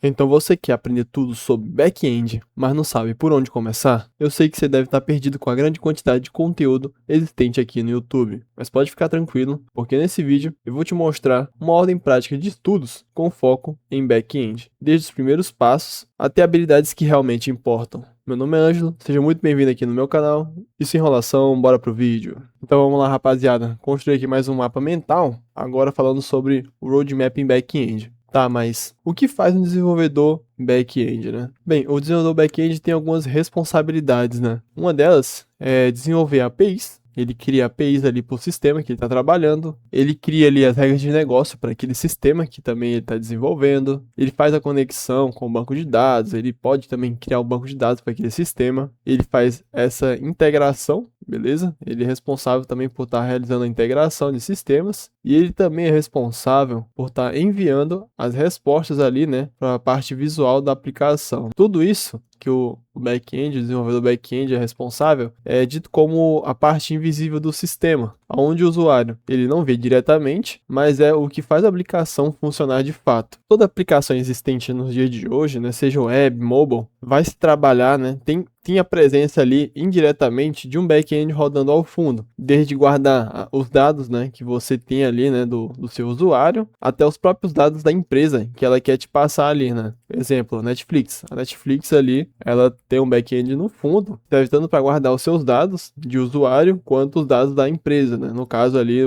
Então você quer aprender tudo sobre back-end, mas não sabe por onde começar? Eu sei que você deve estar perdido com a grande quantidade de conteúdo existente aqui no YouTube, mas pode ficar tranquilo, porque nesse vídeo eu vou te mostrar uma ordem prática de estudos com foco em back-end, desde os primeiros passos até habilidades que realmente importam. Meu nome é Ângelo, seja muito bem-vindo aqui no meu canal, e sem enrolação, bora pro vídeo. Então vamos lá, rapaziada, construir aqui mais um mapa mental, agora falando sobre o roadmap em back-end. Tá, mas o que faz um desenvolvedor back-end, né? Bem, o desenvolvedor back-end tem algumas responsabilidades, né? Uma delas é desenvolver APIs. Ele cria APIs ali para o sistema que ele está trabalhando. Ele cria ali as regras de negócio para aquele sistema que também ele está desenvolvendo. Ele faz a conexão com o banco de dados. Ele pode também criar o banco de dados para aquele sistema. Ele faz essa integração, beleza? Ele é responsável também por estar realizando a integração de sistemas. E ele também é responsável por estar enviando as respostas ali, né, para a parte visual da aplicação. Tudo isso que o back-end, o desenvolvedor back-end é responsável, é dito como a parte invisível do sistema, onde o usuário ele não vê diretamente, mas é o que faz a aplicação funcionar de fato. Toda aplicação existente nos dias de hoje, né, seja web, mobile, vai se trabalhar, né, tem a presença ali indiretamente de um back-end rodando ao fundo, desde guardar os dados, né, que você tem ali, né, do seu usuário, até os próprios dados da empresa que ela quer te passar ali, né. Exemplo, Netflix. A Netflix ali, ela tem um back-end no fundo, serve tanto para guardar os seus dados de usuário quanto os dados da empresa, né. No caso ali,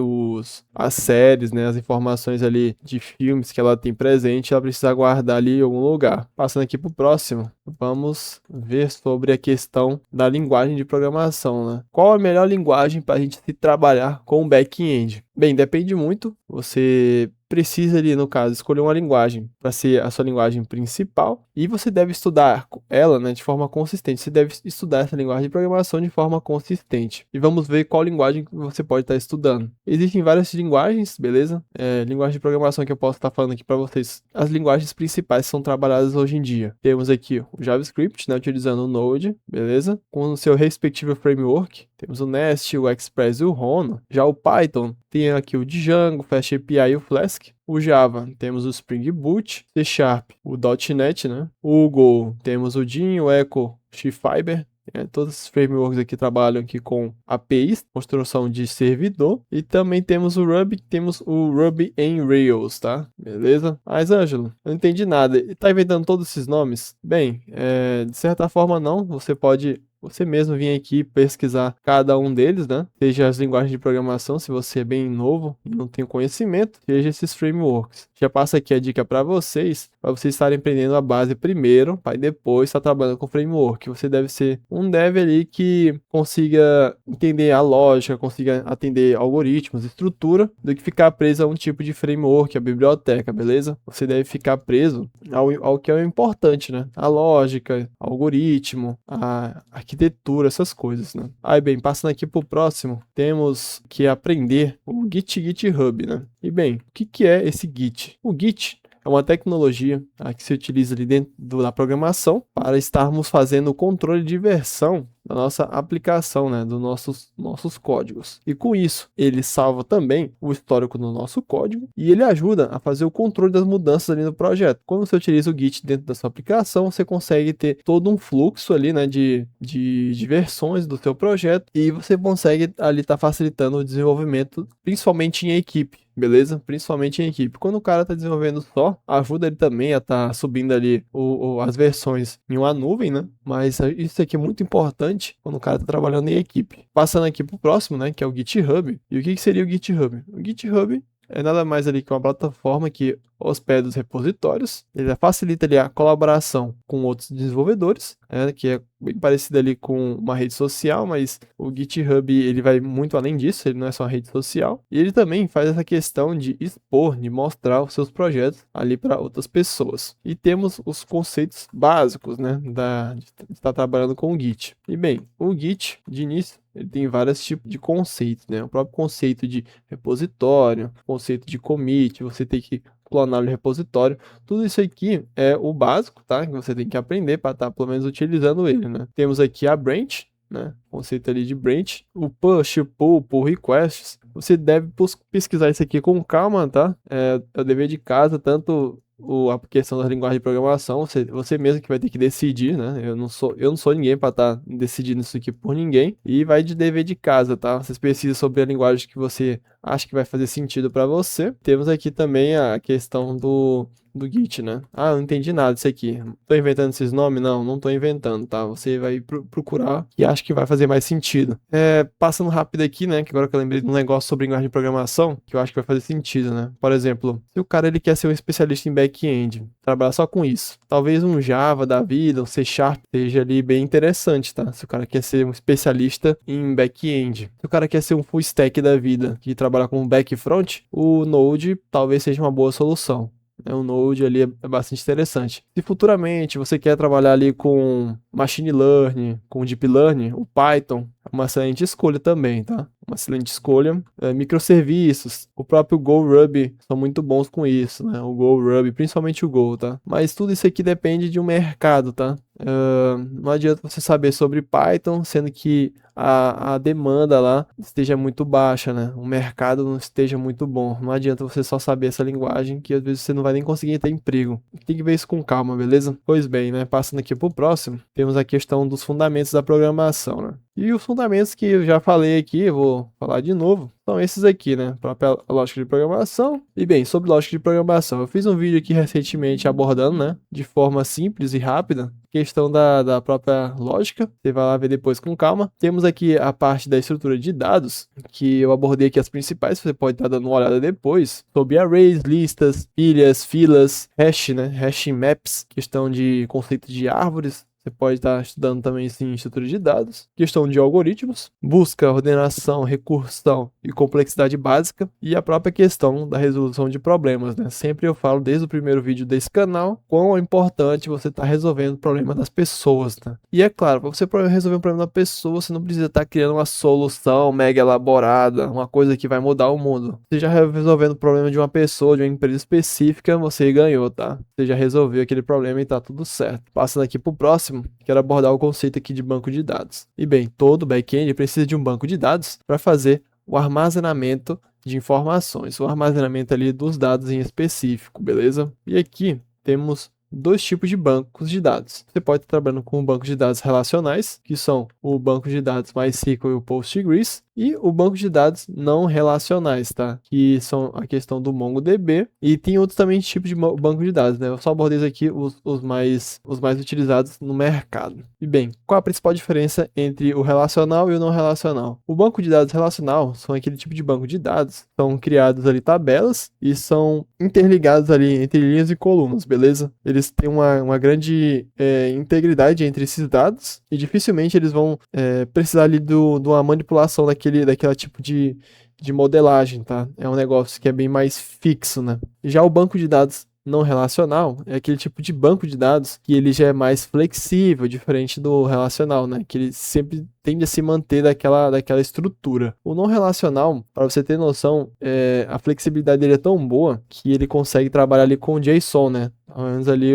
as séries, né, as informações ali de filmes que ela tem presente, ela precisa guardar ali em algum lugar. Passando aqui para o próximo, vamos ver sobre a questão da linguagem de programação, né? Qual a melhor linguagem para a gente se trabalhar com o back-end? Bem, depende muito. Você precisa ali, no caso, escolher uma linguagem para ser a sua linguagem principal e você deve estudar ela, né, de forma consistente. Você deve estudar essa linguagem de programação de forma consistente. E vamos ver qual linguagem que você pode estar estudando. Existem várias linguagens, beleza? Linguagem de programação que eu posso estar falando aqui para vocês. As linguagens principais são trabalhadas hoje em dia. Temos aqui o JavaScript, né, utilizando o Node, beleza? Com o seu respectivo framework. Temos o Nest, o Express e o Rhino. Já o Python tem aqui o Django, FastAPI e o Flask. O Java, temos o Spring Boot, C Sharp, o .NET, né? O Go, temos o Jin, o Echo, Fiber. Todos os frameworks aqui trabalham aqui com APIs, construção de servidor. E também temos o Ruby, temos o Ruby em Rails, tá? Beleza? Mas, Ângelo, eu não entendi nada. E tá inventando todos esses nomes? Bem, de certa forma não. Você pode você mesmo vir aqui pesquisar cada um deles, né? Seja as linguagens de programação, se você é bem novo e não tem conhecimento, seja esses frameworks. Já passa aqui a dica para vocês estarem aprendendo a base primeiro, para depois estar trabalhando com framework. Você deve ser um dev ali que consiga entender a lógica, consiga atender algoritmos, estrutura, do que ficar preso a um tipo de framework, a biblioteca, beleza? Você deve ficar preso ao que é importante, né? A lógica, algoritmo, a arquitetura, essas coisas, né? Aí bem, passando aqui pro próximo, temos que aprender o GitHub, né? E bem, o que é esse Git? O Git é uma tecnologia que se utiliza ali dentro da programação para estarmos fazendo o controle de versão da nossa aplicação, né, dos nossos códigos. E com isso, ele salva também o histórico do nosso código e ele ajuda a fazer o controle das mudanças ali no projeto. Quando você utiliza o Git dentro da sua aplicação, você consegue ter todo um fluxo ali, né, de versões do seu projeto e você consegue ali estar facilitando o desenvolvimento, principalmente em equipe. Beleza? Principalmente em equipe. Quando o cara está desenvolvendo só, ajuda ele também a estar subindo ali as versões em uma nuvem, né? Mas isso aqui é muito importante quando o cara está trabalhando em equipe. Passando aqui para o próximo, né? Que é o GitHub. E o que seria o GitHub? O GitHub é nada mais ali que uma plataforma que hospeda os repositórios. Ele facilita ali a colaboração com outros desenvolvedores, que é bem parecido ali com uma rede social, mas o GitHub ele vai muito além disso, ele não é só uma rede social. E ele também faz essa questão de expor, de mostrar os seus projetos ali para outras pessoas. E temos os conceitos básicos, né, de estar trabalhando com o Git. E bem, o Git, de início, ele tem vários tipos de conceitos, né? O próprio conceito de repositório, conceito de commit, você tem que clonar o repositório. Tudo isso aqui é o básico, tá? Que você tem que aprender para estar pelo menos utilizando ele, né? Temos aqui a branch, né? Conceito ali de branch, o push, o pull requests. Você deve pesquisar isso aqui com calma, tá? É o dever de casa, tanto a questão da linguagem de programação, você mesmo que vai ter que decidir, né? Eu não sou ninguém para estar decidindo isso aqui por ninguém. E vai de dever de casa, tá? Vocês pesquisam sobre a linguagem que você acha que vai fazer sentido para você. Temos aqui também a questão do Git, né? Ah, eu não entendi nada disso aqui. Tô inventando esses nomes? Não, não tô inventando, tá? Você vai procurar e acha que vai fazer mais sentido. Passando rápido aqui, né? Que agora que eu lembrei de um negócio sobre linguagem de programação, que eu acho que vai fazer sentido, né? Por exemplo, se o cara ele quer ser um especialista em back-end, trabalhar só com isso, talvez um Java da vida, um C Sharp, seja ali bem interessante, tá? Se o cara quer ser um especialista em back-end. Se o cara quer ser um full stack da vida, que trabalha com back e front, o Node talvez seja uma boa solução. O Node ali é bastante interessante. Se futuramente você quer trabalhar ali com Machine Learning, com Deep Learning, o Python é uma excelente escolha também, tá? Uma excelente escolha. Microserviços, o próprio Go Ruby são muito bons com isso, né? O Go Ruby, principalmente o Go, tá? Mas tudo isso aqui depende de um mercado, tá? Não adianta você saber sobre Python, sendo que a demanda lá esteja muito baixa, né? O mercado não esteja muito bom. Não adianta você só saber essa linguagem, que às vezes você não vai nem conseguir ter emprego. Tem que ver isso com calma, beleza? Pois bem, né? Passando aqui pro próximo, temos a questão dos fundamentos da programação, né? E os fundamentos que eu já falei aqui, eu vou falar de novo, são esses aqui, né? Própria lógica de programação. E bem, sobre lógica de programação, eu fiz um vídeo aqui recentemente abordando, né? De forma simples e rápida, questão da própria lógica. Você vai lá ver depois com calma. Temos aqui a parte da estrutura de dados, que eu abordei aqui as principais, você pode estar dando uma olhada depois, sobre arrays, listas, pilhas, filas, hash, né? Hashing maps, questão de conceito de árvores. Você pode estar estudando também sim estrutura de dados, questão de algoritmos, busca, ordenação, recursão e complexidade básica e a própria questão da resolução de problemas, né? Sempre eu falo desde o primeiro vídeo desse canal quão é importante você estar resolvendo o problema das pessoas, né? E é claro, para você resolver um problema da pessoa, você não precisa estar criando uma solução mega elaborada, uma coisa que vai mudar o mundo. Você já resolvendo o problema de uma pessoa, de uma empresa específica, você ganhou, tá? Você já resolveu aquele problema e tá tudo certo. Passando aqui pro próximo, quero abordar o conceito aqui de banco de dados. E bem, todo back-end precisa de um banco de dados para fazer o armazenamento de informações, o armazenamento ali dos dados em específico, beleza? E aqui temos dois tipos de bancos de dados. Você pode estar trabalhando com um banco de dados relacionais, que são o banco de dados MySQL e o Postgres, e o banco de dados não relacionais, tá? Que são a questão do MongoDB. E tem outros também tipos de banco de dados, né? Eu só abordei aqui os mais utilizados no mercado. E bem, qual a principal diferença entre o relacional e o não relacional? O banco de dados relacional são aquele tipo de banco de dados, são criados ali tabelas e são interligados ali entre linhas e colunas, beleza? Eles têm uma grande integridade entre esses dados e dificilmente eles vão precisar ali de uma manipulação daquela tipo de modelagem, tá? É um negócio que é bem mais fixo, né? Já o banco de dados não relacional é aquele tipo de banco de dados que ele já é mais flexível, diferente do relacional, né? Que ele sempre tende a se manter daquela estrutura. O não relacional, para você ter noção, a flexibilidade dele é tão boa que ele consegue trabalhar ali com o JSON, né? Ao menos ali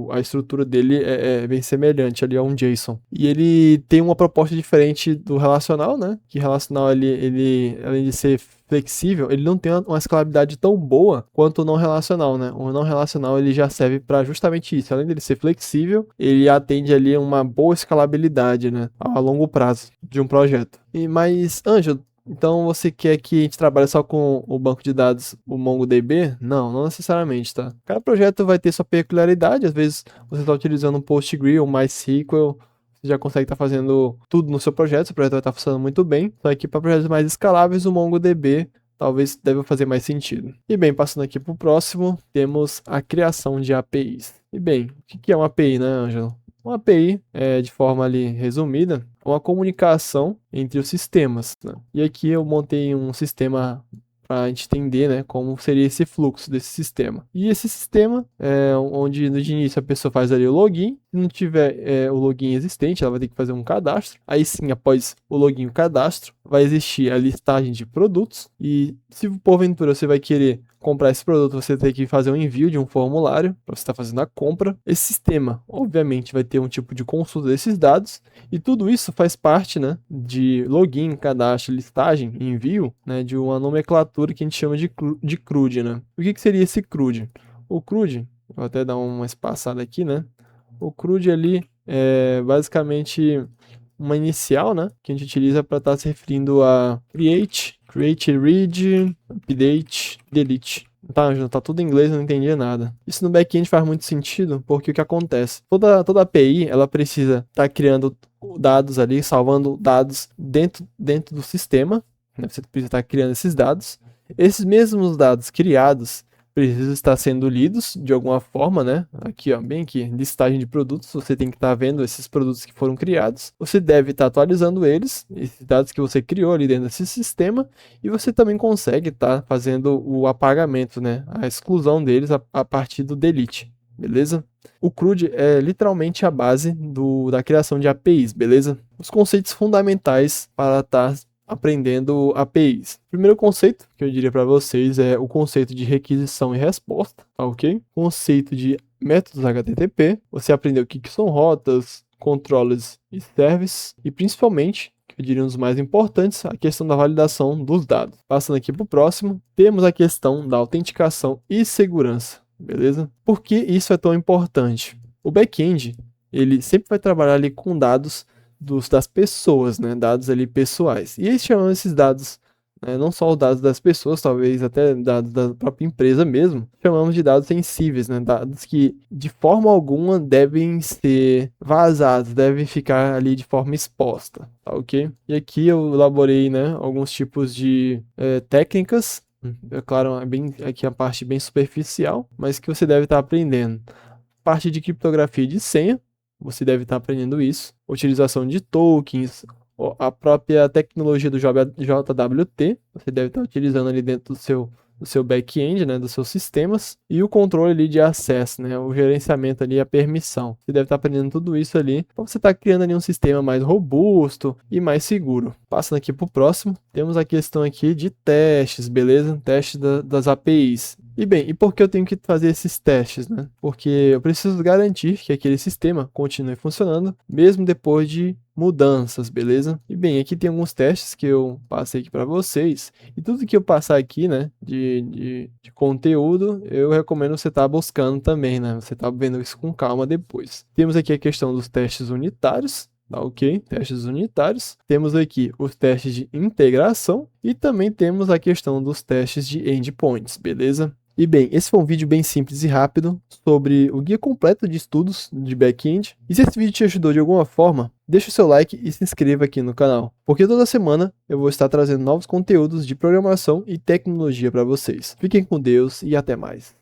a estrutura dele é bem semelhante ali a um JSON. E ele tem uma proposta diferente do relacional, né? Que relacional ele além de ser flexível, ele não tem uma escalabilidade tão boa quanto o não relacional, né? O não relacional ele já serve para justamente isso. Além dele ser flexível, ele atende ali uma boa escalabilidade, né? A longo prazo de um projeto. Mas, Ângelo, então você quer que a gente trabalhe só com o banco de dados, o MongoDB? Não necessariamente, tá? Cada projeto vai ter sua peculiaridade. Às vezes você está utilizando um Postgre ou MySQL, você já consegue estar fazendo tudo no seu projeto vai estar funcionando muito bem. Só que para projetos mais escaláveis, o MongoDB talvez deve fazer mais sentido. E bem, passando aqui para o próximo, temos a criação de APIs. E bem, o que é uma API, né, Ângelo? Uma API, de forma ali resumida, é uma comunicação entre os sistemas, né? E aqui eu montei um sistema para a gente entender, né, como seria esse fluxo desse sistema. E esse sistema é onde no início a pessoa faz ali o login, se não tiver o login existente, ela vai ter que fazer um cadastro. Aí sim, após o login e o cadastro, vai existir a listagem de produtos. E se porventura você vai querer comprar esse produto, você tem que fazer um envio de um formulário para você estar fazendo a compra. Esse sistema, obviamente, vai ter um tipo de consulta desses dados e tudo isso faz parte, né, de login, cadastro, listagem, envio, né, de uma nomenclatura que a gente chama de CRUD, né? O que seria esse CRUD? O CRUD Vou até dar uma espaçada aqui, né? O CRUD ali é basicamente uma inicial, né? Que a gente utiliza para estar se referindo a create, read, update, delete. Tá, já tá tudo em inglês, eu não entendi nada. Isso no back-end faz muito sentido, porque o que acontece? Toda API, ela precisa estar criando dados ali, salvando dados dentro do sistema, né? Você precisa estar criando esses dados. Esses mesmos dados criados precisam estar sendo lidos de alguma forma, né? Aqui, ó, bem aqui, listagem de produtos, você tem que estar vendo esses produtos que foram criados. Você deve estar atualizando eles, esses dados que você criou ali dentro desse sistema, e você também consegue estar fazendo o apagamento, né? A exclusão deles a partir do delete, beleza? O CRUD é literalmente a base da criação de APIs, beleza? Os conceitos fundamentais para estar aprendendo APIs. O primeiro conceito que eu diria para vocês é o conceito de requisição e resposta, tá ok? Conceito de métodos HTTP. Você aprendeu o que são rotas, controllers e services, e principalmente, que eu diria um dos mais importantes, a questão da validação dos dados. Passando aqui para o próximo, temos a questão da autenticação e segurança, beleza? Por que isso é tão importante? O back-end, ele sempre vai trabalhar ali com dados das pessoas, né? Dados ali pessoais. E eles chamam esses dados, né? Não só os dados das pessoas, talvez até dados da própria empresa mesmo, chamamos de dados sensíveis, né? Dados que de forma alguma devem ser vazados, devem ficar ali de forma exposta, tá ok? E aqui eu elaborei, né, alguns tipos de técnicas, é claro, aqui a parte bem superficial, mas que você deve estar aprendendo. Parte de criptografia de senha, você deve estar aprendendo isso. Utilização de tokens, a própria tecnologia do JWT, você deve estar utilizando ali dentro do seu back-end, né, dos seus sistemas, e o controle ali de acesso, né, o gerenciamento ali, a permissão. Você deve estar aprendendo tudo isso ali, para você estar criando ali um sistema mais robusto e mais seguro. Passando aqui para o próximo, temos a questão aqui de testes, beleza? Testes das APIs. E bem, e por que eu tenho que fazer esses testes, né? Porque eu preciso garantir que aquele sistema continue funcionando, mesmo depois de mudanças, beleza? E bem, aqui tem alguns testes que eu passei aqui para vocês, e tudo que eu passar aqui, né, de conteúdo, eu recomendo você estar buscando também, né? Você tá vendo isso com calma depois. Temos aqui a questão dos testes unitários, tá ok? Testes unitários. Temos aqui os testes de integração e também temos a questão dos testes de endpoints, beleza? E bem, esse foi um vídeo bem simples e rápido sobre o guia completo de estudos de back-end. E se esse vídeo te ajudou de alguma forma, deixa o seu like e se inscreva aqui no canal, porque toda semana eu vou estar trazendo novos conteúdos de programação e tecnologia para vocês. Fiquem com Deus e até mais.